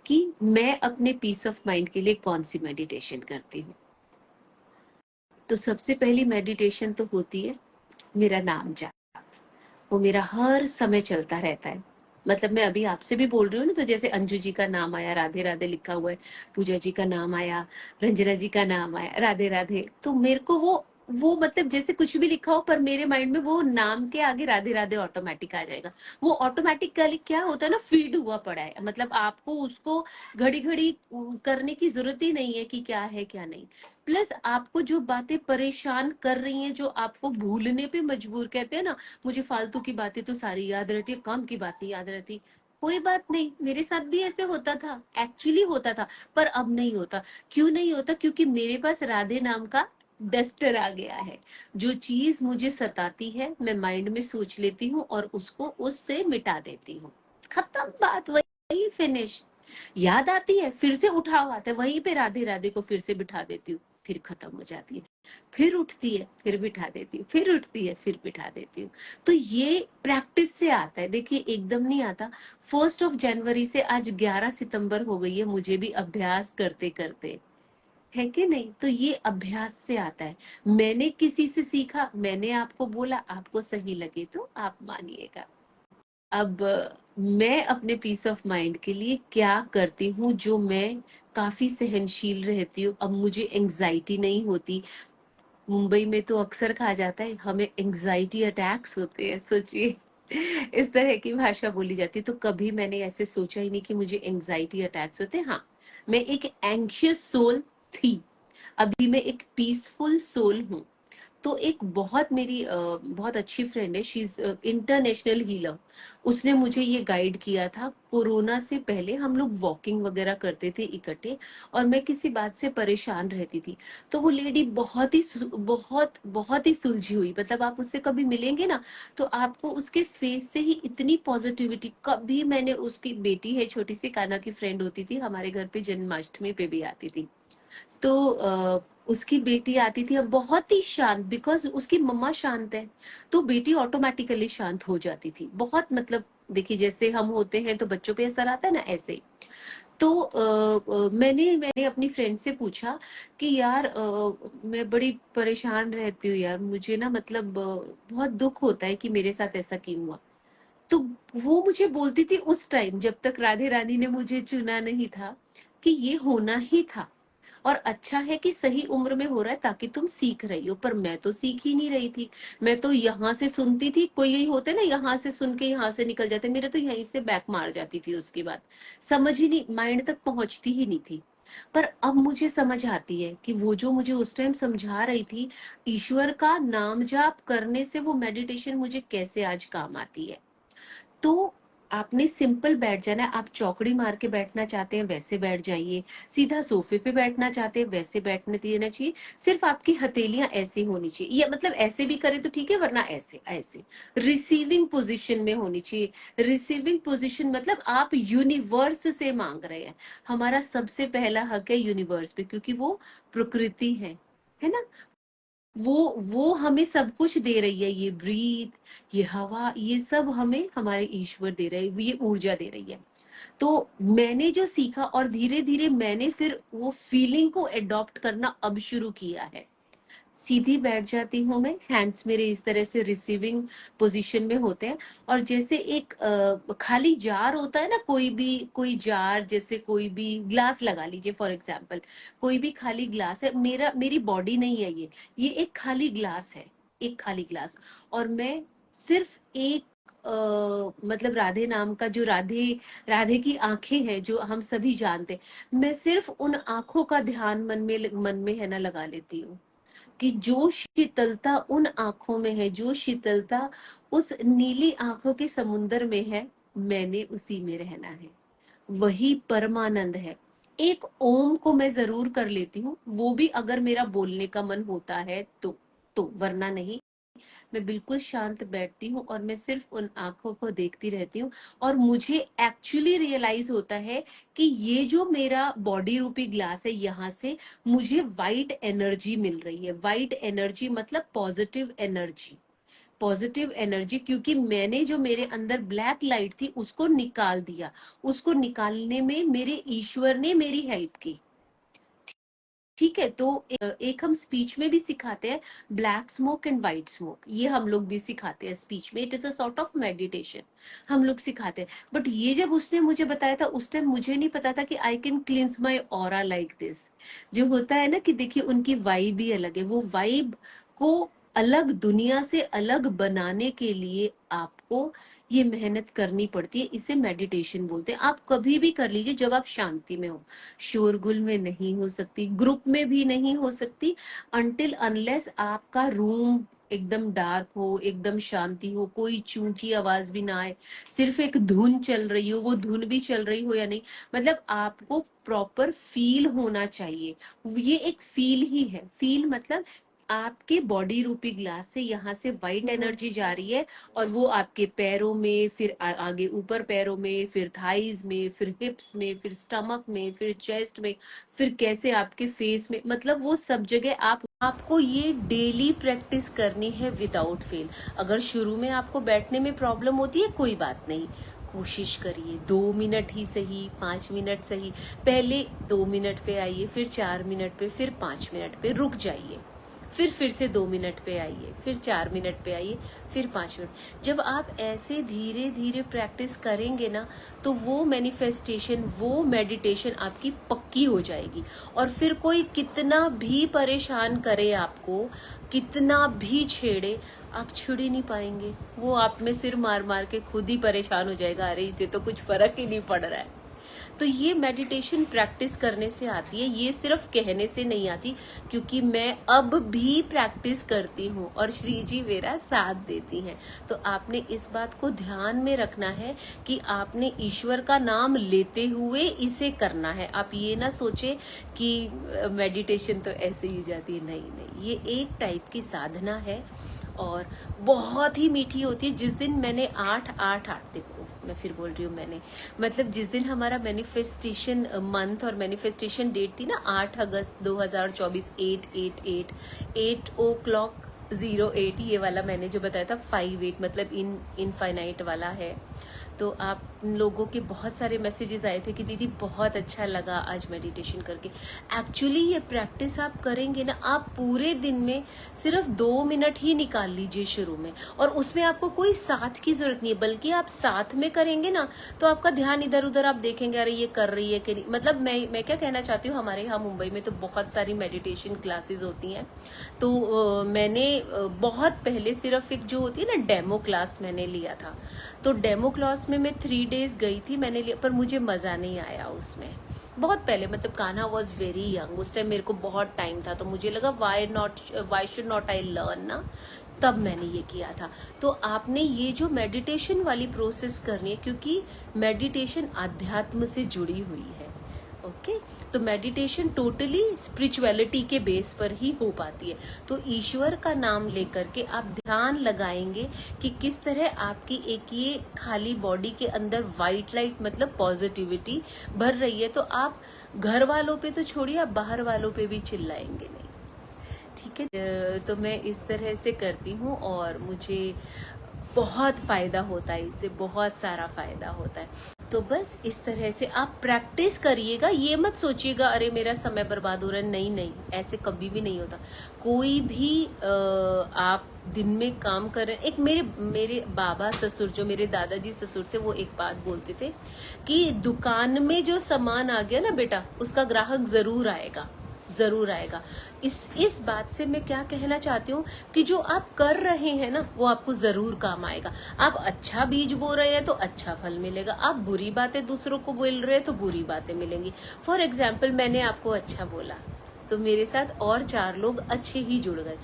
कि मैं अपने पीस ऑफ माइंड के लिए कौन सी मेडिटेशन करती हूँ। तो सबसे पहली मेडिटेशन तो होती है मेरा नाम जाप। वो मेरा हर समय चलता रहता है। मतलब मैं अभी आपसे भी बोल रही हूँ ना, तो जैसे अंजू जी का नाम आया, राधे राधे लिखा हुआ है, पूजा जी का नाम आया, रंजना जी का नाम आया, राधे राधे, तो मेरे को वो मतलब जैसे कुछ भी लिखा हो, पर मेरे माइंड में वो नाम के आगे राधे राधे ऑटोमेटिक आ जाएगा। वो ऑटोमेटिकली क्या होता है ना, फीड हुआ पड़ा है, मतलब आपको उसको घड़ी घड़ी करने की जरूरत ही नहीं है कि क्या है क्या नहीं। प्लस आपको जो बातें परेशान कर रही हैं, जो आपको भूलने पे मजबूर, कहते हैं ना, मुझे फालतू की बातें तो सारी याद रहती है, काम की बातें याद रहती। कोई बात नहीं, मेरे साथ भी ऐसे होता था, एक्चुअली होता था, पर अब नहीं होता। क्यों नहीं होता? क्योंकि मेरे पास राधे नाम का डस्टर आ गया है। जो चीज मुझे सताती है, मैं माइंड में सोच लेती हूँ और उसको उससे मिटा देती हूँ। खत्म बात, वही फिनिश। याद आती है, फिर से उठाव आता है, वहीं पे राधे राधे को फिर से बिठा देती हूँ, फिर खत्म हो जाती है। फिर उठती है, फिर बिठा देती हूँ, फिर उठती है, फिर बिठा देती हूँ। तो ये प्रैक्टिस से आता है, देखिए एकदम नहीं आता। 1 जनवरी से आज 11 सितंबर हो गई है, मुझे भी अभ्यास करते करते, है कि नहीं? तो ये अभ्यास से आता है। मैंने किसी से सीखा, मैंने आपको बोला, आपको सही लगे तो आप मानिएगा। अब मैं अपने पीस ऑफ माइंड के लिए क्या करती हूँ, जो मैं काफी सहनशील रहती हूँ, अब मुझे एंजाइटी नहीं होती। मुंबई में तो अक्सर कहा जाता है हमें एंजाइटी अटैक्स होते हैं, सोचिए। इस तरह की भाषा बोली जाती है। तो कभी मैंने ऐसे सोचा ही नहीं कि मुझे एंजाइटी अटैक्स होते हैं। हाँ, मैं एक एंग्शियस सोल थी, अभी मैं एक पीसफुल सोल हूँ। तो एक बहुत मेरी बहुत अच्छी फ्रेंड है, शी इज इंटरनेशनल हीलर। उसने मुझे ये गाइड किया था। कोरोना से पहले हम लोग वॉकिंग वगैरह करते थे इकट्ठे, और मैं किसी बात से परेशान रहती थी। तो वो लेडी बहुत बहुत ही सुलझी हुई, मतलब आप उससे कभी मिलेंगे ना, तो आपको उसके फेस से ही इतनी पॉजिटिविटी। कभी मैंने, उसकी बेटी है छोटी सी, कान्हा की फ्रेंड होती थी, हमारे घर पे जन्माष्टमी पे भी आती थी। तो उसकी बेटी आती थी, अब बहुत ही शांत, बिकॉज उसकी मम्मा शांत है, तो बेटी ऑटोमेटिकली शांत हो जाती थी। बहुत, मतलब देखिए जैसे हम होते हैं तो बच्चों पे असर आता है ना, ऐसे ही। तो मैंने अपनी फ्रेंड से पूछा कि यार मैं बड़ी परेशान रहती हूँ यार, मुझे ना मतलब बहुत दुख होता है कि मेरे साथ ऐसा क्यों हुआ। तो वो मुझे बोलती थी उस टाइम, जब तक राधे रानी ने मुझे चुना नहीं था, कि ये होना ही था, और अच्छा है कि सही उम्र में हो रहा है, ताकि तुम सीख रही हो। पर मैं तो सीख ही नहीं रही थी। मैं तो यहाँ से सुनती थी, कोई यही होते ना, यहाँ से सुन के यहाँ से निकल जाते, मेरे तो यहीं से बैक मार जाती थी उसकी बात। समझ ही नहीं, माइंड तक पहुंचती ही नहीं थी। पर अब मुझे समझ आती है कि वो जो मुझे उस टाइम समझा रही थी, ईश्वर का नाम जाप करने से वो मेडिटेशन मुझे कैसे आज काम आती है। तो आपने सिंपल बैठ जाना है। आप चौकड़ी मार के बैठना चाहते हैं, वैसे बैठ जाइए। सीधा सोफे पे बैठना चाहते हैं, वैसे बैठने देना चाहिए। सिर्फ आपकी हथेलियां ऐसे होनी चाहिए, या मतलब ऐसे भी करें तो ठीक है, वरना ऐसे ऐसे रिसीविंग पोजीशन में होनी चाहिए। रिसीविंग पोजीशन मतलब आप यूनिवर्स से मांग रहे हैं। हमारा सबसे पहला हक है यूनिवर्स पे, क्योंकि वो प्रकृति है ना। वो हमें सब कुछ दे रही है, ये ब्रीथ, ये हवा, ये सब हमें हमारे ईश्वर दे रहे हैं, ये ऊर्जा दे रही है। तो मैंने जो सीखा, और धीरे धीरे मैंने फिर वो फीलिंग को एडॉप्ट करना अब शुरू किया है। सीधी बैठ जाती हूँ मैं, हैंड्स मेरे इस तरह से रिसीविंग पोजीशन में होते हैं। और जैसे एक खाली जार होता है ना, कोई भी कोई जार, जैसे कोई भी ग्लास लगा लीजिए फॉर एग्जांपल, कोई भी खाली ग्लास है, मेरी बॉडी नहीं है ये एक खाली ग्लास है, एक खाली ग्लास। और मैं सिर्फ एक मतलब राधे नाम का, जो राधे राधे की आंखें हैं जो हम सभी जानते हैं, मैं सिर्फ उन आंखों का ध्यान मन में है ना लगा लेती हूँ, कि जो शीतलता उन आंखों में है, जो शीतलता उस नीली आंखों के समुंदर में है, मैंने उसी में रहना है। वही परमानंद है। एक ओम को मैं जरूर कर लेती हूँ, वो भी अगर मेरा बोलने का मन होता है तो वरना नहीं। मैं बिल्कुल शांत बैठती हूँ और मैं सिर्फ उन आंखों को देखती रहती हूँ। और मुझे एक्चुअली रियलाइज होता है कि ये जो मेरा बॉडी रूपी ग्लास है, यहाँ से मुझे वाइट एनर्जी मिल रही है। वाइट एनर्जी मतलब पॉजिटिव एनर्जी। पॉजिटिव एनर्जी, क्योंकि मैंने जो मेरे अंदर ब्लैक लाइट थी उसको निकाल दिया। उसको निकालने में मेरे ईश्वर ने मेरी हेल्प की। ठीक है, तो एक हम स्पीच में भी सिखाते हैं black smoke and white smoke, ये हम लोग भी सिखाते हैं स्पीच में। It is a sort of meditation, हम लोग सिखाते हैं। बट ये जब उसने मुझे बताया था, उस टाइम मुझे नहीं पता था कि I can क्लींस my aura like this. जो होता है ना कि देखिए उनकी वाइब ही अलग है, वो वाइब को अलग, दुनिया से अलग बनाने के लिए आपको ये मेहनत करनी पड़ती है। इसे मेडिटेशन बोलते हैं। आप कभी भी कर लीजिए जब आप शांति में हो। शोरगुल में नहीं हो सकती, ग्रुप में भी नहीं हो सकती, अनटिल अनलेस आपका रूम एकदम डार्क हो, एकदम शांति हो, कोई चूं की आवाज भी ना आए, सिर्फ एक धुन चल रही हो, वो धुन भी चल रही हो या नहीं, मतलब आपको प्रॉपर फील होना चाहिए। ये एक फील ही है। फील मतलब आपके बॉडी रूपी ग्लास से यहाँ से वाइट एनर्जी जा रही है, और वो आपके पैरों में, फिर आगे ऊपर पैरों में, फिर थाइज में, फिर हिप्स में, फिर स्टमक में, फिर चेस्ट में, फिर कैसे आपके फेस में, मतलब वो सब जगह आपको ये डेली प्रैक्टिस करनी है विदाउट फेल। अगर शुरू में आपको बैठने में प्रॉब्लम होती है, कोई बात नहीं, कोशिश करिए 2 मिनट ही सही, 5 मिनट सही, पहले 2 मिनट पे आइए, फिर 4 मिनट पे, फिर 5 मिनट पे रुक जाइए, फिर से 2 मिनट पे आइए, फिर 4 मिनट पे आइए, फिर 5 मिनट। जब आप ऐसे धीरे धीरे प्रैक्टिस करेंगे ना, तो वो मैनिफेस्टेशन, वो मेडिटेशन आपकी पक्की हो जाएगी। और फिर कोई कितना भी परेशान करे आपको, कितना भी छेड़े, आप छिड़ ही नहीं पाएंगे। वो आप में सिर मार मार के खुद ही परेशान हो जाएगा, अरे इसे तो कुछ फर्क ही नहीं पड़ रहा है। तो ये मेडिटेशन प्रैक्टिस करने से आती है, ये सिर्फ कहने से नहीं आती, क्योंकि मैं अब भी प्रैक्टिस करती हूँ और श्री जी मेरा साथ देती हैं। तो आपने इस बात को ध्यान में रखना है कि आपने ईश्वर का नाम लेते हुए इसे करना है। आप ये ना सोचे कि मेडिटेशन तो ऐसे ही जाती है, नहीं नहीं, ये एक टाइप की साधना है और बहुत ही मीठी होती है। जिस दिन मैंने 8-8-8, देखो मैं फिर बोल रही हूँ, मैंने मतलब जिस दिन हमारा मैनिफेस्टेशन मंथ और मैनिफेस्टेशन डेट थी ना, 8 अगस्त 2024, 888, 8:08, ये वाला मैंने जो बताया था 58, मतलब इनफाइनाइट वाला है। तो आप लोगों के बहुत सारे मैसेजेस आए थे कि दीदी बहुत अच्छा लगा आज मेडिटेशन करके। एक्चुअली ये प्रैक्टिस आप करेंगे ना, आप पूरे दिन में सिर्फ 2 मिनट ही निकाल लीजिए शुरू में, और उसमें आपको कोई साथ की जरूरत नहीं है, बल्कि आप साथ में करेंगे ना तो आपका ध्यान इधर उधर, आप देखेंगे अरे ये कर रही है कि नहीं। मतलब मैं क्या कहना चाहती हूँ, हमारे यहाँ मुंबई में तो बहुत सारी मेडिटेशन क्लासेस होती हैं। तो मैंने बहुत पहले सिर्फ एक जो होती है ना डेमो क्लास मैंने लिया था। तो डेमो क्लास में मैं 3 डेज गई थी, मैंने लिया, पर मुझे मजा नहीं आया उसमें। बहुत पहले, मतलब कान्हा वॉज वेरी यंग, उस टाइम मेरे को बहुत टाइम था, तो मुझे लगा why should not I learn ना, तब मैंने ये किया था। तो आपने ये जो मेडिटेशन वाली प्रोसेस करनी है, क्योंकि मेडिटेशन आध्यात्म से जुड़ी हुई है। ओके, तो मेडिटेशन टोटली स्पिरिचुअलिटी के बेस पर ही हो पाती है। तो ईश्वर का नाम लेकर के आप ध्यान लगाएंगे कि किस तरह आपकी एक ये खाली बॉडी के अंदर व्हाइट लाइट, मतलब पॉजिटिविटी भर रही है। तो आप घर वालों पे तो छोड़िए, आप बाहर वालों पे भी चिल्लाएंगे नहीं। ठीक है, तो मैं इस तरह से करती हूँ और मुझे बहुत फायदा होता है, इससे बहुत सारा फायदा होता है। तो बस इस तरह से आप प्रैक्टिस करिएगा। ये मत सोचिएगा अरे मेरा समय बर्बाद हो रहा है, नहीं नहीं, ऐसे कभी भी नहीं होता। कोई भी आप दिन में काम कर रहे हैं। एक मेरे बाबा ससुर, जो मेरे दादाजी ससुर थे, वो एक बात बोलते थे कि दुकान में जो सामान आ गया ना बेटा, उसका ग्राहक जरूर आएगा, जरूर आएगा। इस बात से मैं क्या कहना चाहती हूँ कि जो आप कर रहे हैं ना, वो आपको जरूर काम आएगा। आप अच्छा बीज बो रहे हैं तो अच्छा फल मिलेगा, आप बुरी बातें दूसरों को बोल रहे हैं तो बुरी बातें मिलेंगी। फॉर एग्जाम्पल, मैंने आपको अच्छा बोला तो मेरे साथ और 4 लोग अच्छे ही जुड़ गए।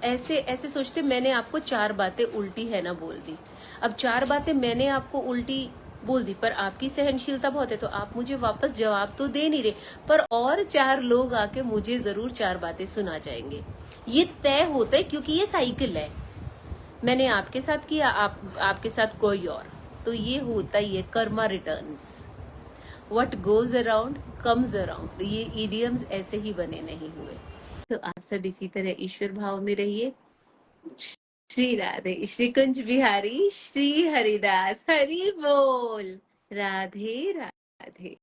ऐसे ऐसे सोचते मैंने आपको 4 बातें उल्टी है ना बोल दी, अब 4 बातें मैंने आपको उल्टी बोल दी, पर आपकी सहनशीलता बहुत है तो आप मुझे वापस जवाब तो दे नहीं रहे, पर और 4 लोग आके मुझे जरूर 4 बातें सुना जाएंगे। ये तय होता है, क्योंकि ये साइकिल है। मैंने आपके साथ किया, आपके साथ कोई और, तो ये होता ही है, Karma returns. What goes around comes around, ये इडियम्स ऐसे ही बने नहीं हुए। तो आप सब इसी तरह ईश्वर भाव में रहिए। श्री राधे, श्री कुंज बिहारी, श्री हरिदास, हरि बोल। राधे राधे।